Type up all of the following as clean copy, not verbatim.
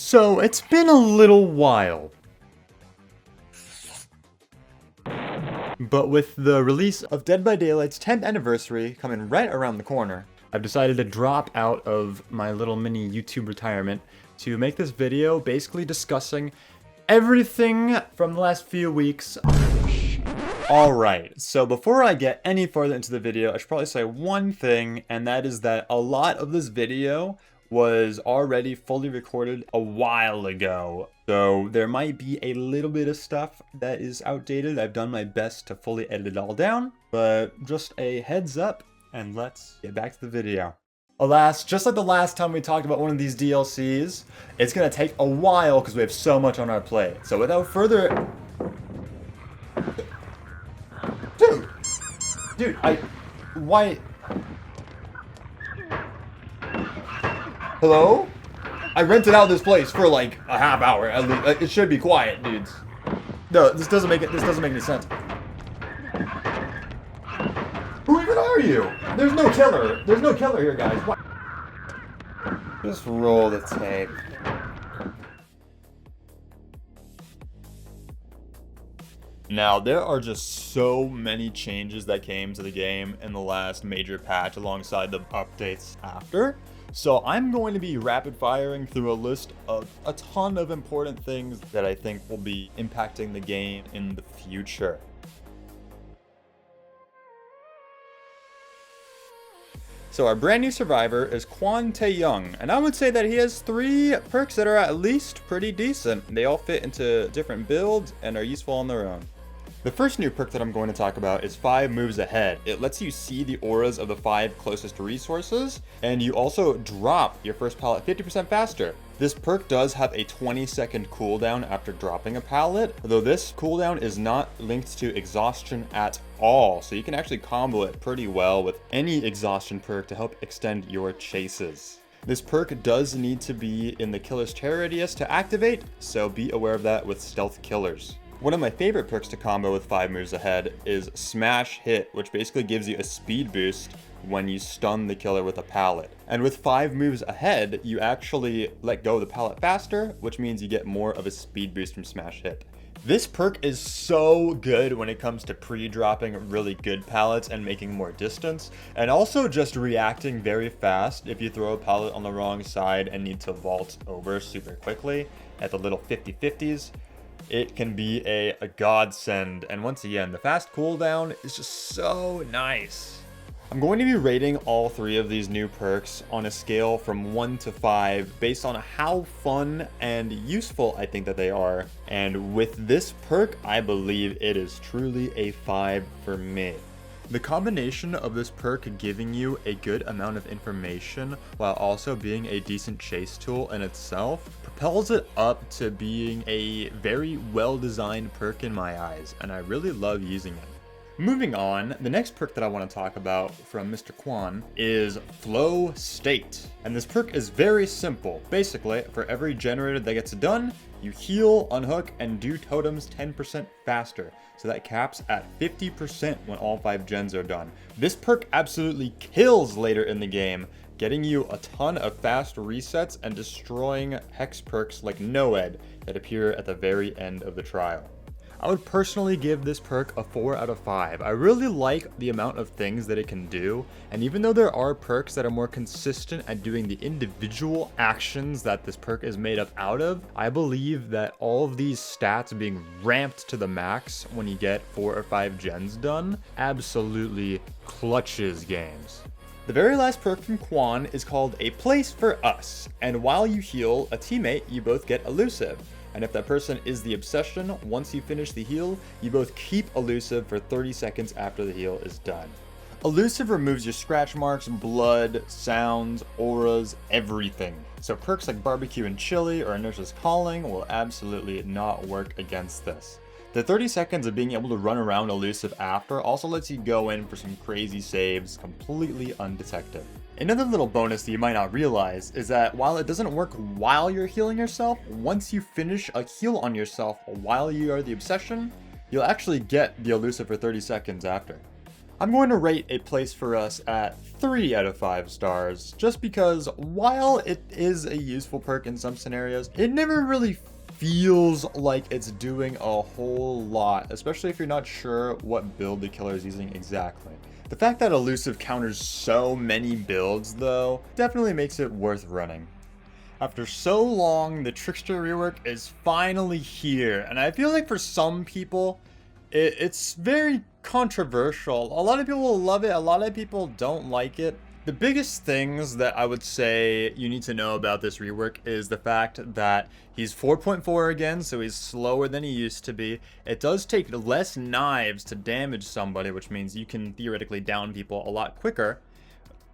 So, it's been a little while. But with the release of Dead by Daylight's 10th anniversary coming right around the corner, I've decided to drop out of my little mini YouTube retirement to make this video basically discussing everything from the last few weeks. Alright, so before I get any further into the video, I should probably say one thing, and that is that a lot of this video was already fully recorded a while ago. So there might be a little bit of stuff that is outdated. I've done my best to fully edit it all down, but just a heads up, and let's get back to the video. Alas, just like the last time we talked about one of these DLCs, it's gonna take a while because we have so much on our plate. So without further... Dude, why... Hello? I rented out this place for like a half hour at least. It should be quiet, dudes. No, this doesn't make any sense. Who even are you? There's no killer. There's no killer here, guys. What? Just roll the tape. Now, there are just so many changes that came to the game in the last major patch alongside the updates after. So I'm going to be rapid firing through a list of a ton of important things that I think will be impacting the game in the future. So our brand new survivor is Kwon Tae-young, and I would say that he has 3 perks that are at least pretty decent. They all fit into different builds and are useful on their own. The first new perk that I'm going to talk about is 5 moves ahead. It lets you see the auras of the 5 closest resources, and you also drop your first pallet 50% faster. This perk does have a 20-second cooldown after dropping a pallet, though this cooldown is not linked to exhaustion at all, so you can actually combo it pretty well with any exhaustion perk to help extend your chases. This perk does need to be in the killer's terror radius to activate, so be aware of that with stealth killers. One of my favorite perks to combo with 5 moves ahead is Smash Hit, which basically gives you a speed boost when you stun the killer with a pallet. And with 5 moves ahead, you actually let go of the pallet faster, which means you get more of a speed boost from Smash Hit. This perk is so good when it comes to pre-dropping really good pallets and making more distance, and also just reacting very fast if you throw a pallet on the wrong side and need to vault over super quickly at the little 50-50s. It can be a godsend, and once again, the fast cooldown is just so nice. I'm going to be rating all 3 of these new perks on a scale from 1 to 5 based on how fun and useful I think that they are, and with this perk, I believe it is truly a 5 for me. The combination of this perk giving you a good amount of information while also being a decent chase tool in itself propels it up to being a very well-designed perk in my eyes, and I really love using it. Moving on, the next perk that I want to talk about from Mr. Kwon is Flow State. And this perk is very simple. Basically, for every generator that gets done, you heal, unhook, and do totems 10% faster. So that caps at 50% when all 5 gens are done. This perk absolutely kills later in the game, getting you a ton of fast resets and destroying hex perks like Noed that appear at the very end of the trial. I would personally give this perk a 4 out of 5. I really like the amount of things that it can do, and even though there are perks that are more consistent at doing the individual actions that this perk is made up out of, I believe that all of these stats being ramped to the max when you get 4 or 5 gens done absolutely clutches games. The very last perk from Kwon is called A Place for Us, and while you heal a teammate, you both get elusive. And if that person is the obsession, once you finish the heal, you both keep elusive for 30 seconds after the heal is done. Elusive removes your scratch marks, blood, sounds, auras, everything. So perks like barbecue and chili or Inertia's Calling will absolutely not work against this. The 30 seconds of being able to run around elusive after also lets you go in for some crazy saves completely undetected. Another little bonus that you might not realize is that while it doesn't work while you're healing yourself, once you finish a heal on yourself while you are the obsession, you'll actually get the elusive for 30 seconds after. I'm going to rate a place for us at 3 out of 5 stars, just because while it is a useful perk in some scenarios, it never really feels like it's doing a whole lot, especially if you're not sure what build the killer is using exactly. The fact that Elusive counters so many builds, though, definitely makes it worth running. After so long, the Trickster rework is finally here, and I feel like for some people, it's very controversial. A lot of people will love it, a lot of people don't like it. The biggest things that I would say you need to know about this rework is the fact that he's 4.4 again, so he's slower than he used to be. It does take less knives to damage somebody, which means you can theoretically down people a lot quicker.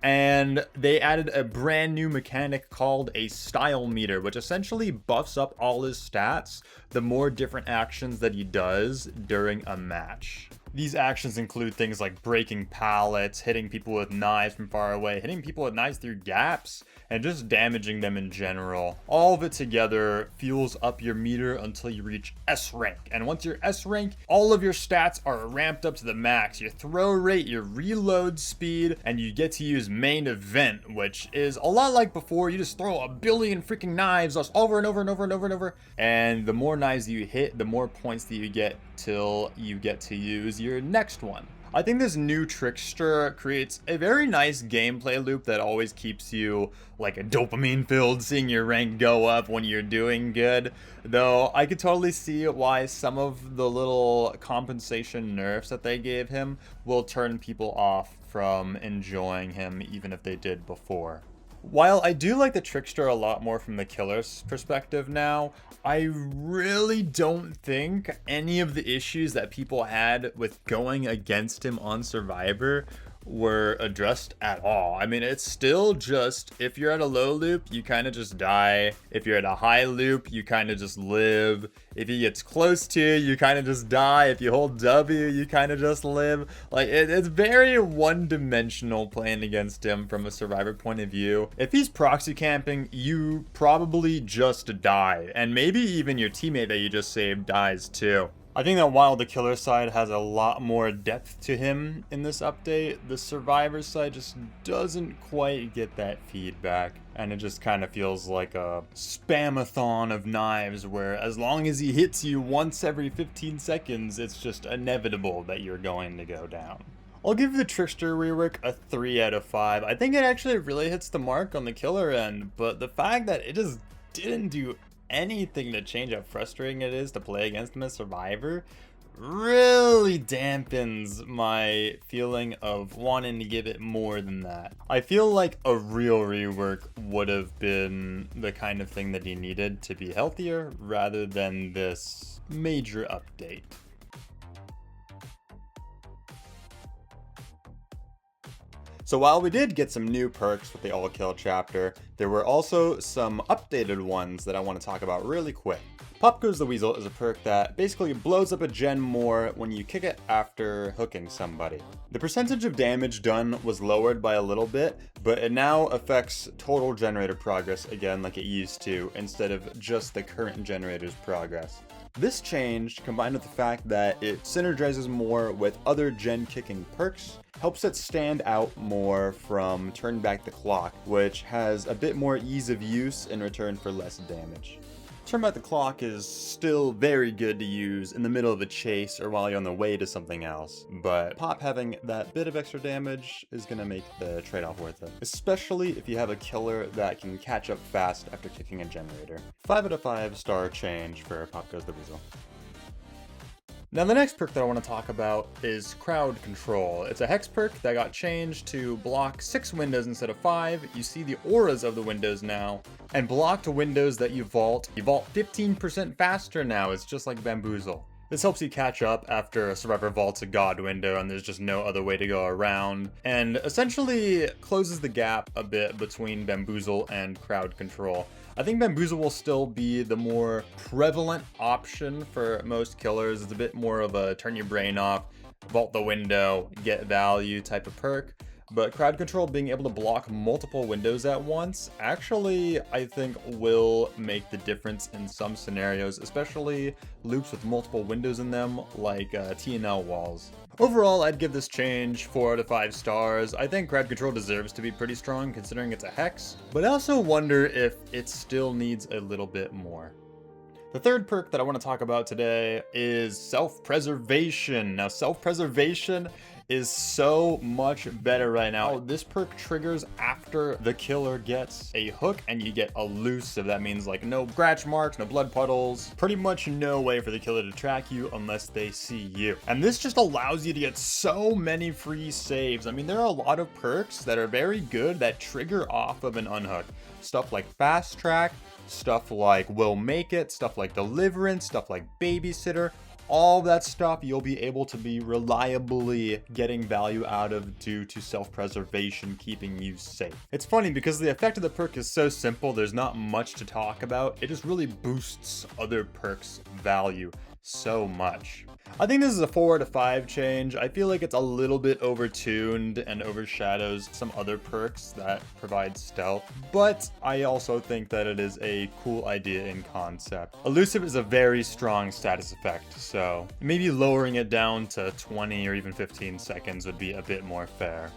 And they added a brand new mechanic called a style meter, which essentially buffs up all his stats the more different actions that he does during a match. These actions include things like breaking pallets, hitting people with knives from far away, hitting people with knives through gaps, and just damaging them in general. All of it together fuels up your meter until you reach S rank. And once you're S rank, all of your stats are ramped up to the max. Your throw rate, your reload speed, and you get to use main event, which is a lot like before. You just throw a billion freaking knives over and over and over and over and over. And the more knives you hit, the more points that you get till you get to use your next one. I think this new Trickster creates a very nice gameplay loop that always keeps you like a dopamine filled, seeing your rank go up when you're doing good. Though I could totally see why some of the little compensation nerfs that they gave him will turn people off from enjoying him even if they did before. While I do like the Trickster a lot more from the killer's perspective now, I really don't think any of the issues that people had with going against him on Survivor were addressed at all. I mean, it's still just, if you're at a low loop, you kind of just die. If you're at a high loop, you kind of just live. If he gets close to you, you kind of just die. If you hold W, you kind of just live. Like, it's very one-dimensional playing against him from a Survivor point of view. If he's proxy camping, you probably just die. And maybe even your teammate that you just saved dies too. I think that while the killer side has a lot more depth to him in this update, the survivor side just doesn't quite get that feedback. And it just kind of feels like a spamathon of knives where as long as he hits you once every 15 seconds, it's just inevitable that you're going to go down. I'll give the Trickster rework a 3 out of 5. I think it actually really hits the mark on the killer end, but the fact that it just didn't do anything to change how frustrating it is to play against him as Survivor really dampens my feeling of wanting to give it more than that. I feel like a real rework would have been the kind of thing that he needed to be healthier rather than this major update. So while we did get some new perks with the All Kill chapter, there were also some updated ones that I want to talk about really quick. Pop Goes the Weasel is a perk that basically blows up a gen more when you kick it after hooking somebody. The percentage of damage done was lowered by a little bit, but it now affects total generator progress again like it used to, instead of just the current generator's progress. This change, combined with the fact that it synergizes more with other gen kicking perks, helps it stand out more from Turn Back the Clock, which has a bit more ease of use in return for less damage. Turn Back the Clock is still very good to use in the middle of a chase or while you're on the way to something else, but Pop having that bit of extra damage is going to make the trade-off worth it, especially if you have a killer that can catch up fast after kicking a generator. 5 out of 5 star change for Pop Goes the Weasel. Now the next perk that I want to talk about is Crowd Control. It's a hex perk that got changed to block 6 windows instead of 5. You see the auras of the windows now, and blocked windows that you vault 15% faster now. It's just like Bamboozle. This helps you catch up after a survivor vaults a god window and there's just no other way to go around, and essentially closes the gap a bit between Bamboozle and Crowd Control. I think Bamboozle will still be the more prevalent option for most killers. It's a bit more of a turn your brain off, vault the window, get value type of perk. but crowd control, being able to block multiple windows at once, actually I think will make the difference in some scenarios, especially loops with multiple windows in them like T&L walls. Overall, I'd give this change 4 out of 5 stars. I think crowd control deserves to be pretty strong considering it's a hex, but I also wonder if it still needs a little bit more. The third perk that I want to talk about today is self-preservation. Now, self-preservation is so much better right now. This perk triggers after the killer gets a hook and you get elusive. That means like no scratch marks, no blood puddles, pretty much no way for the killer to track you unless they see you. And this just allows you to get so many free saves. I mean, there are a lot of perks that are very good that trigger off of an unhook. Stuff like fast track, stuff like will make it, stuff like deliverance, stuff like babysitter. All that stuff you'll be able to be reliably getting value out of due to self-preservation keeping you safe. It's funny because the effect of the perk is so simple, there's not much to talk about. It just really boosts other perks' value so much. I think this is a 4 out of 5 change. I feel like it's a little bit overtuned and overshadows some other perks that provide stealth, but I also think that it is a cool idea in concept. Elusive is a very strong status effect, so maybe lowering it down to 20 or even 15 seconds would be a bit more fair.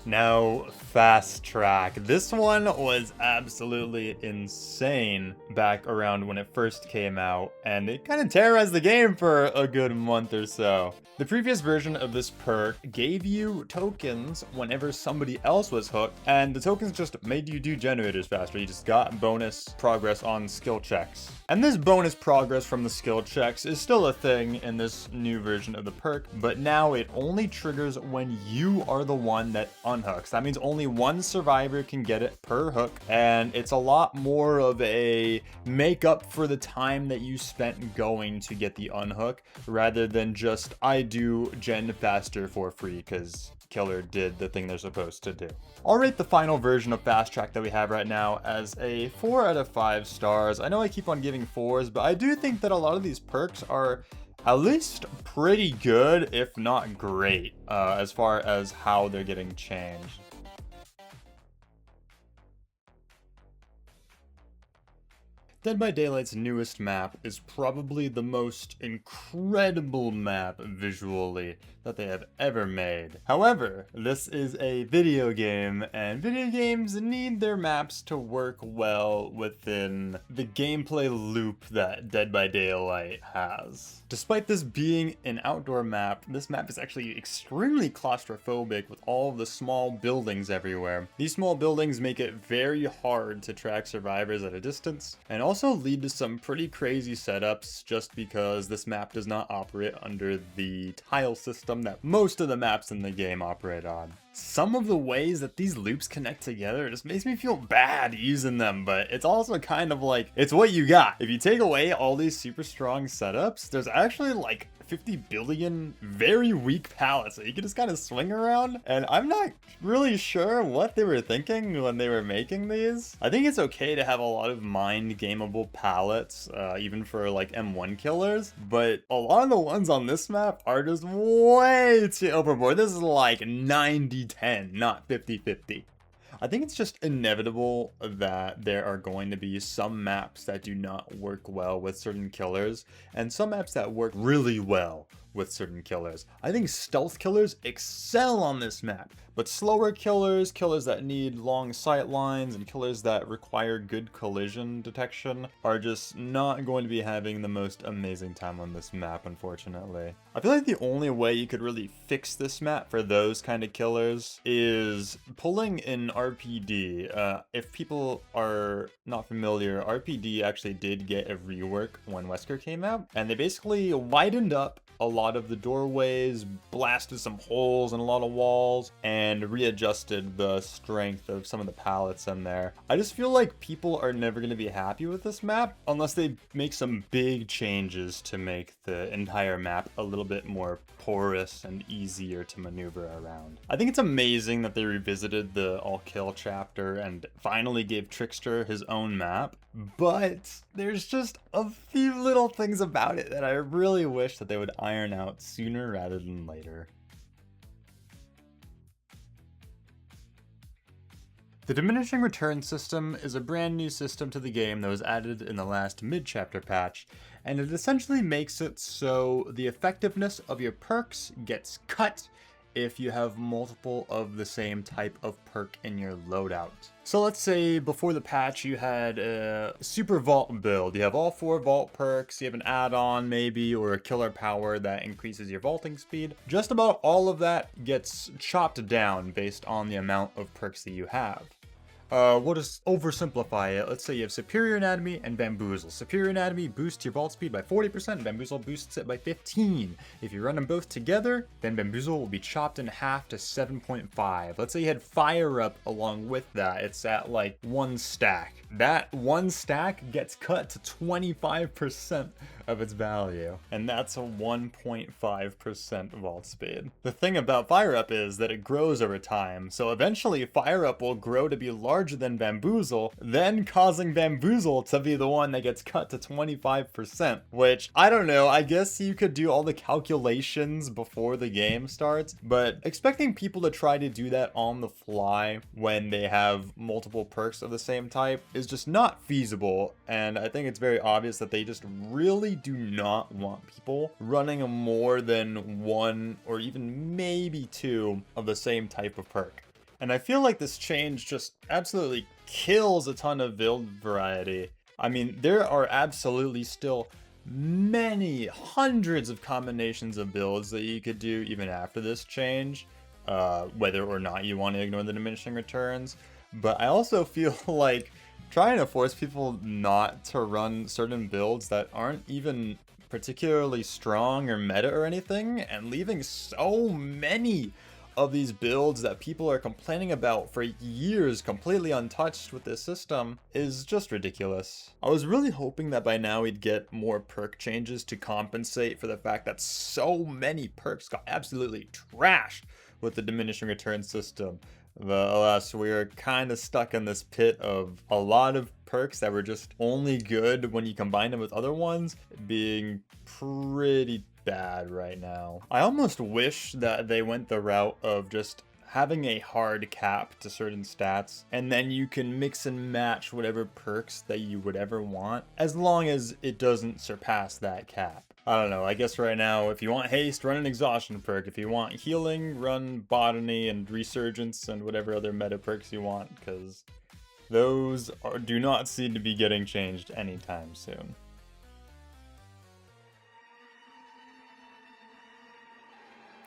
Now, fast track. This one was absolutely insane back around when it first came out, and it kind of terrorized the game for a good month or so. The previous version of this perk gave you tokens whenever somebody else was hooked, and the tokens just made you do generators faster. You just got bonus progress on skill checks. And this bonus progress from the skill checks is still a thing in this new version of the perk, but now it only triggers when you are the one that unhooks. That means only one survivor can get it per hook, and it's a lot more of a make up for the time that you spent going to get the unhook, rather than just I do gen faster for free because killer did the thing they're supposed to do. I'll rate the final version of fast track that we have right now as a 4 out of 5 stars. I know I keep on giving 4s, but I do think that a lot of these perks are at least pretty good, if not great, as far as how they're getting changed. Dead by Daylight's newest map is probably the most incredible map visually that they have ever made. However, this is a video game, and video games need their maps to work well within the gameplay loop that Dead by Daylight has. Despite this being an outdoor map, this map is actually extremely claustrophobic with all of the small buildings everywhere. These small buildings make it very hard to track survivors at a distance, and also lead to some pretty crazy setups just because this map does not operate under the tile system that most of the maps in the game operate on. Some of the ways that these loops connect together just makes me feel bad using them, but it's also kind of like, it's what you got. If you take away all these super strong setups, there's actually like 50 billion very weak pallets that you can just kind of swing around, and I'm not really sure what they were thinking when they were making these. I think it's okay to have a lot of mind gameable pallets, even for like M1 killers, but a lot of the ones on this map are just way too overboard. This is like 90-10, not 50-50. I think it's just inevitable that there are going to be some maps that do not work well with certain killers, and some maps that work really well with certain killers. I think stealth killers excel on this map, but slower killers, killers that need long sight lines, and killers that require good collision detection are just not going to be having the most amazing time on this map, unfortunately. I feel like the only way you could really fix this map for those kind of killers is pulling in RPD. If people are not familiar, RPD actually did get a rework when Wesker came out, and they basically widened up a lot of the doorways, blasted some holes in a lot of walls, and readjusted the strength of some of the pallets in there. I just feel like people are never going to be happy with this map unless they make some big changes to make the entire map a little bit more porous and easier to maneuver around. I think it's amazing that they revisited the all kill chapter and finally gave Trickster his own map, but there's just a few little things about it that I really wish that they would iron out sooner rather than later. The Diminishing Returns system is a brand new system to the game that was added in the last mid-chapter patch, and it essentially makes it so the effectiveness of your perks gets cut if you have multiple of the same type of perk in your loadout. So let's say before the patch you had a super vault build. You have all 4 vault perks, you have an add-on maybe, or a killer power that increases your vaulting speed. Just about all of that gets chopped down based on the amount of perks that you have. We'll just oversimplify it. Let's say you have Superior Anatomy and Bamboozle. Superior Anatomy boosts your vault speed by 40%, Bamboozle boosts it by 15%. If you run them both together, then Bamboozle will be chopped in half to 7.5. Let's say you had Fire Up along with that. It's at like 1 stack. That 1 stack gets cut to 25% of its value, and that's a 1.5% vault speed. The thing about Fire Up is that it grows over time, so eventually Fire Up will grow to be larger than Bamboozle, then causing Bamboozle to be the one that gets cut to 25%, which, I don't know, I guess you could do all the calculations before the game starts, but expecting people to try to do that on the fly when they have multiple perks of the same type is just not feasible, and I think it's very obvious that they just really do not want people running more than 1 or even maybe 2 of the same type of perk. And I feel like this change just absolutely kills a ton of build variety. I mean, there are absolutely still many hundreds of combinations of builds that you could do even after this change, whether or not you want to ignore the diminishing returns. But I also feel like trying to force people not to run certain builds that aren't even particularly strong or meta or anything, and leaving so many of these builds that people are complaining about for years completely untouched with this system is just ridiculous. I was really hoping that by now we'd get more perk changes to compensate for the fact that so many perks got absolutely trashed with the diminishing return system. But alas, we're kind of stuck in this pit of a lot of perks that were just only good when you combine them with other ones being pretty bad right now. I almost wish that they went the route of just having a hard cap to certain stats, and then you can mix and match whatever perks that you would ever want, as long as it doesn't surpass that cap. I don't know, I guess right now, if you want haste, run an exhaustion perk. If you want healing, run botany and resurgence and whatever other meta perks you want, because those do not seem to be getting changed anytime soon.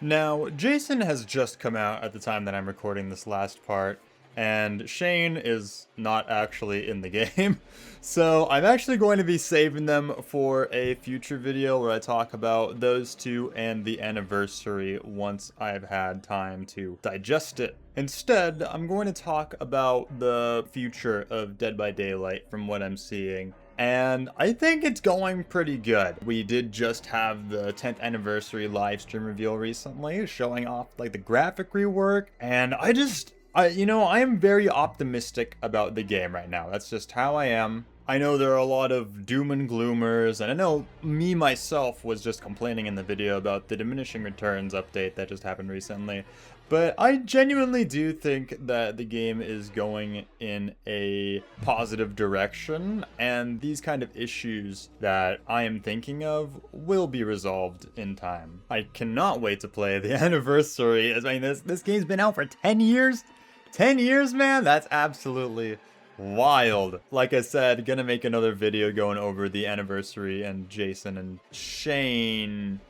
Now, Jason has just come out at the time that I'm recording this last part, and Shane is not actually in the game. So I'm actually going to be saving them for a future video where I talk about those two and the anniversary once I've had time to digest it. Instead, I'm going to talk about the future of Dead by Daylight from what I'm seeing. And I think it's going pretty good. We did just have the 10th anniversary live stream reveal recently, showing off like the graphic rework, and I am very optimistic about the game right now. That's just how I am. I know there are a lot of doom and gloomers, and I know me myself was just complaining in the video about the Diminishing Returns update that just happened recently. But I genuinely do think that the game is going in a positive direction, and these kind of issues that I am thinking of will be resolved in time. I cannot wait to play the anniversary. I mean, this game's been out for 10 years? 10 years, man? That's absolutely wild. Like I said, gonna make another video going over the anniversary and Jason and Shane.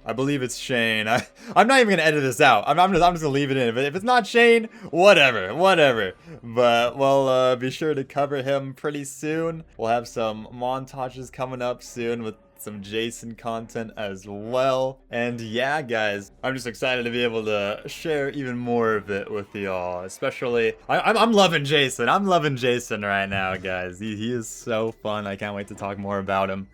I believe it's Shane. I'm not even gonna edit this out. I'm just gonna leave it in. If it's not Shane, whatever. But we'll be sure to cover him pretty soon. We'll have some montages coming up soon with some Jason content as well. And yeah, guys, I'm just excited to be able to share even more of it with y'all. Especially, I'm loving Jason. I'm loving Jason right now, guys. He is so fun. I can't wait to talk more about him.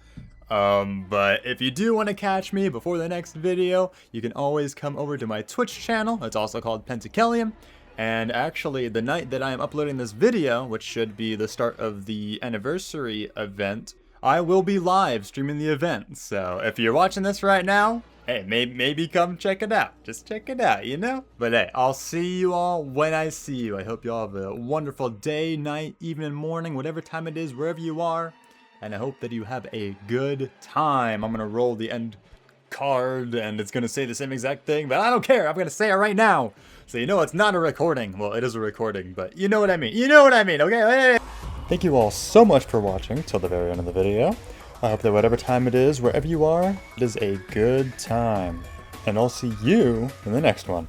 But if you do want to catch me before the next video, you can always come over to my Twitch channel. It's also called Pentachellium. And actually, the night that I am uploading this video, which should be the start of the anniversary event, I will be live streaming the event. So if you're watching this right now, hey, maybe come check it out. Just check it out, you know? But hey, I'll see you all when I see you. I hope you all have a wonderful day, night, evening, morning, whatever time it is, wherever you are. And I hope that you have a good time. I'm going to roll the end card, and it's going to say the same exact thing, but I don't care. I'm going to say it right now. So you know it's not a recording. Well, it is a recording, but you know what I mean. You know what I mean, okay? Thank you all so much for watching till the very end of the video. I hope that whatever time it is, wherever you are, it is a good time. And I'll see you in the next one.